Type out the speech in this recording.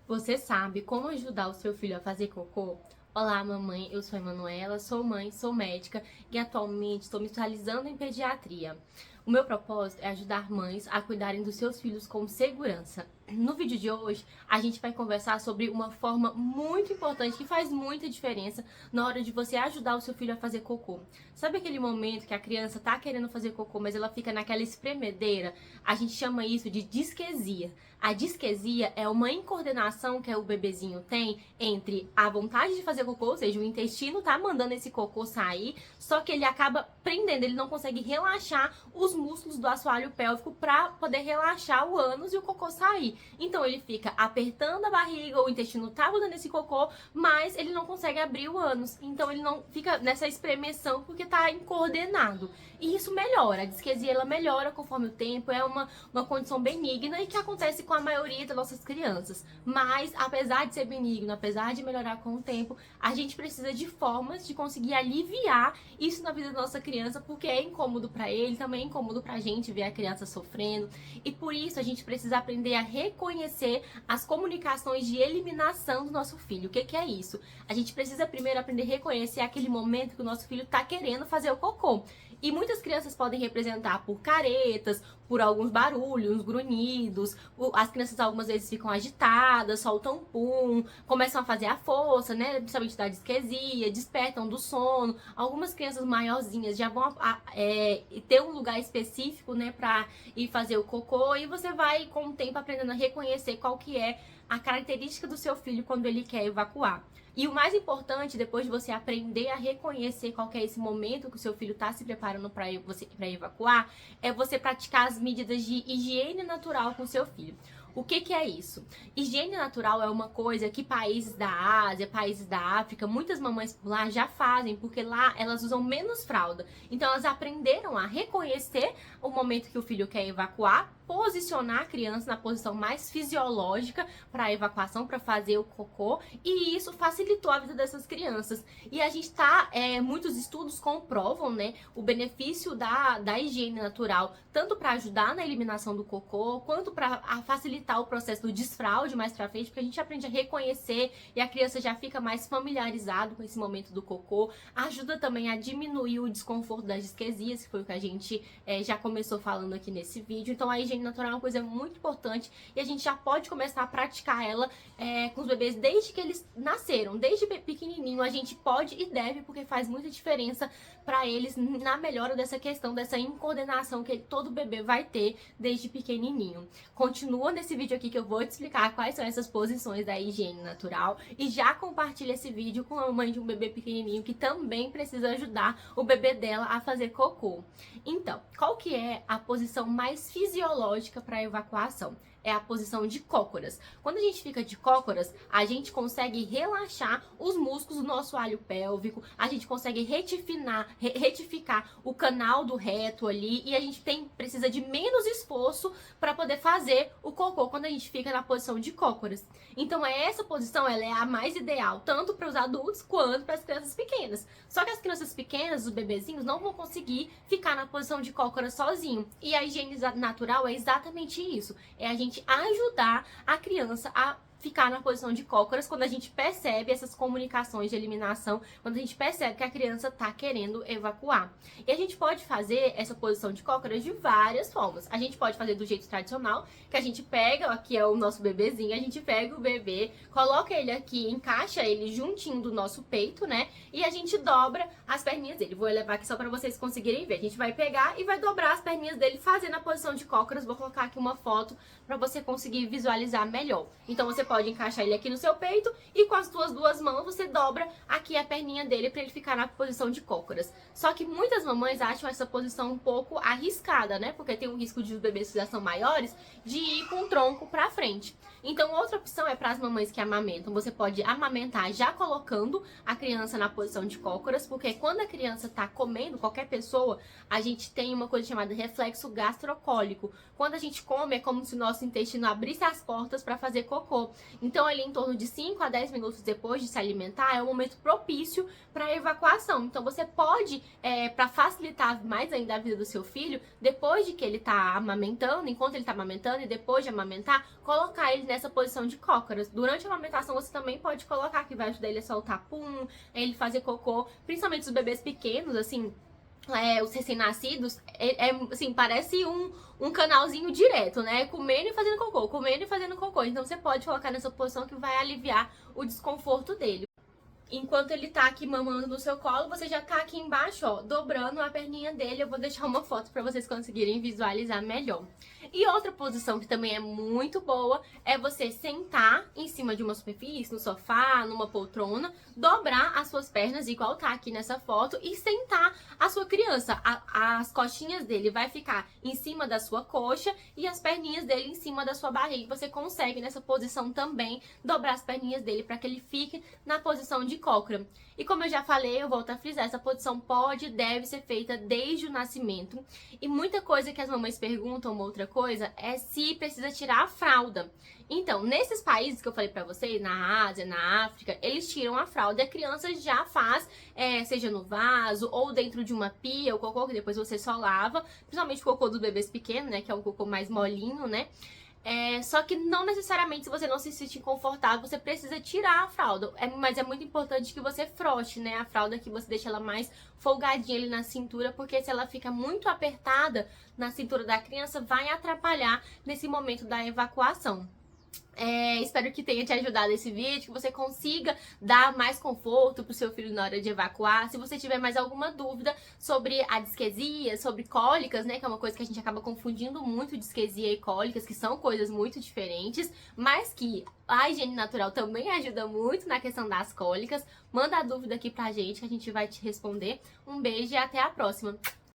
Você sabe como ajudar o seu filho a fazer cocô? Olá, mamãe. Eu sou a Emanuela, sou mãe, sou médica e atualmente estou me especializando em pediatria. O meu propósito é ajudar mães a cuidarem dos seus filhos com segurança. No vídeo de hoje, a gente vai conversar sobre uma forma muito importante que faz muita diferença na hora de você ajudar o seu filho a fazer cocô. Sabe aquele momento que a criança tá querendo fazer cocô, mas ela fica naquela espremedeira? A gente chama isso de disquesia. A disquesia é uma incoordenação que o bebezinho tem entre a vontade de fazer cocô, ou seja, o intestino tá mandando esse cocô sair, só que ele acaba prendendo, ele não consegue relaxar os músculos do assoalho pélvico para poder relaxar o ânus e o cocô sair. Então ele fica apertando a barriga, o intestino tá mandando esse cocô, mas ele não consegue abrir o ânus. Então ele não fica nessa espremeção porque tá incoordenado. E isso melhora, a disquesia ela melhora conforme o tempo, é uma condição benigna e que acontece com a maioria das nossas crianças. Mas, apesar de ser benigno, apesar de melhorar com o tempo, a gente precisa de formas de conseguir aliviar isso na vida da nossa criança, porque é incômodo para ele, também é incômodo pra gente ver a criança sofrendo. E por isso a gente precisa aprender a reconhecer as comunicações de eliminação do nosso filho. O que é isso? A gente precisa primeiro aprender a reconhecer aquele momento que o nosso filho tá querendo fazer o cocô. E muitas crianças podem representar por caretas, por alguns barulhos, grunhidos. As crianças algumas vezes ficam agitadas, soltam pum, começam a fazer a força, né? Principalmente da disquesia, despertam do sono. Algumas crianças maiorzinhas já vão ter um lugar específico, né, pra ir fazer o cocô. E você vai, com o tempo, aprendendo a reconhecer qual que é a característica do seu filho quando ele quer evacuar. E o mais importante, depois de você aprender a reconhecer qual que é esse momento que o seu filho está se preparando para evacuar, é você praticar as medidas de higiene natural com o seu filho. O que é isso? Higiene natural é uma coisa que países da Ásia, países da África, muitas mamães por lá já fazem, porque lá elas usam menos fralda. Então elas aprenderam a reconhecer o momento que o filho quer evacuar, posicionar a criança na posição mais fisiológica para a evacuação, para fazer o cocô, e isso facilitou a vida dessas crianças. E a gente muitos estudos comprovam, né, o benefício da higiene natural, tanto para ajudar na eliminação do cocô, quanto para facilitar o processo do desfraude mais pra frente, porque a gente aprende a reconhecer e a criança já fica mais familiarizado com esse momento do cocô. Ajuda também a diminuir o desconforto das disquesias, que foi o que a gente já começou falando aqui nesse vídeo. Então a higiene natural é uma coisa muito importante e a gente já pode começar a praticar ela com os bebês desde que eles nasceram, desde pequenininho. A gente pode e deve, porque faz muita diferença para eles na melhora dessa questão, dessa incoordenação que todo bebê vai ter desde pequenininho. Continua nesse vídeo aqui que eu vou te explicar quais são essas posições da higiene natural e já compartilha esse vídeo com a mãe de um bebê pequenininho que também precisa ajudar o bebê dela a fazer cocô. Então, qual que é a posição mais fisiológica para evacuação? É a posição de cócoras. Quando a gente fica de cócoras, a gente consegue relaxar os músculos do nosso assoalho pélvico, a gente consegue retificar o canal do reto ali e a gente precisa de menos esforço para poder fazer o cocô quando a gente fica na posição de cócoras. Então essa posição ela é a mais ideal, tanto para os adultos quanto para as crianças pequenas. Só que as crianças pequenas, os bebezinhos, não vão conseguir ficar na posição de cócoras sozinho. E a higiene natural é exatamente isso. É a gente ajudar a criança a ficar na posição de cócoras quando a gente percebe essas comunicações de eliminação, quando a gente percebe que a criança está querendo evacuar. E a gente pode fazer essa posição de cócoras de várias formas. A gente pode fazer do jeito tradicional, que a gente pega, aqui é o nosso bebezinho, a gente pega o bebê, coloca ele aqui, encaixa ele juntinho do nosso peito, né? E a gente dobra as perninhas dele. Vou levar aqui só para vocês conseguirem ver. A gente vai pegar e vai dobrar as perninhas dele fazendo a posição de cócoras. Vou colocar aqui uma foto para você conseguir visualizar melhor. Então você pode encaixar ele aqui no seu peito e com as suas duas mãos você dobra aqui a perninha dele para ele ficar na posição de cócoras. Só que muitas mamães acham essa posição um pouco arriscada, né? Porque tem um risco de os bebês que já são maiores de ir com o tronco para frente. Então outra opção é para as mamães que amamentam. Você pode amamentar já colocando a criança na posição de cócoras, porque quando a criança está comendo, qualquer pessoa, a gente tem uma coisa chamada reflexo gastrocólico. Quando a gente come é como se o nosso intestino abrisse as portas para fazer cocô. Então, ali em torno de 5 a 10 minutos depois de se alimentar, é o momento propício para evacuação. Então, você pode, para facilitar mais ainda a vida do seu filho, depois de que ele tá amamentando, enquanto ele tá amamentando e depois de amamentar, colocar ele nessa posição de cócoras. Durante a amamentação, você também pode colocar, que vai ajudar ele a soltar pum, ele fazer cocô, principalmente os bebês pequenos, assim. Os recém-nascidos, assim, parece um canalzinho direto, né? Comendo e fazendo cocô, comendo e fazendo cocô. Então você pode colocar nessa posição que vai aliviar o desconforto dele. Enquanto ele tá aqui mamando no seu colo, você já tá aqui embaixo, ó, dobrando a perninha dele. Eu vou deixar uma foto pra vocês conseguirem visualizar melhor. E outra posição que também é muito boa é você sentar em cima de uma superfície, no sofá, numa poltrona, dobrar as suas pernas, igual tá aqui nessa foto, e sentar a sua criança. As costinhas dele vai ficar em cima da sua coxa e as perninhas dele em cima da sua barriga. Você consegue, nessa posição também, dobrar as perninhas dele para que ele fique na posição de cócora. E como eu já falei, eu volto a frisar, essa posição pode e deve ser feita desde o nascimento. E muita coisa que as mamães perguntam, uma outra coisa, é se precisa tirar a fralda. Então, nesses países que eu falei pra vocês, na Ásia, na África, eles tiram a fralda e a criança já faz, seja no vaso ou dentro de uma pia, o cocô que depois você só lava, principalmente o cocô dos bebês pequenos, né, que é um cocô mais molinho, né. Só que não necessariamente, se você não se sentir confortável, você precisa tirar a fralda. Mas é muito importante que você frote, né, a fralda, que você deixa ela mais folgadinha ali na cintura, porque se ela fica muito apertada na cintura da criança, vai atrapalhar nesse momento da evacuação. Espero que tenha te ajudado esse vídeo, que você consiga dar mais conforto pro seu filho na hora de evacuar. Se você tiver mais alguma dúvida sobre a disquesia, sobre cólicas, né, que é uma coisa que a gente acaba confundindo muito, disquesia e cólicas, que são coisas muito diferentes, mas que a higiene natural também ajuda muito na questão das cólicas, manda a dúvida aqui pra gente que a gente vai te responder. Um beijo e até a próxima!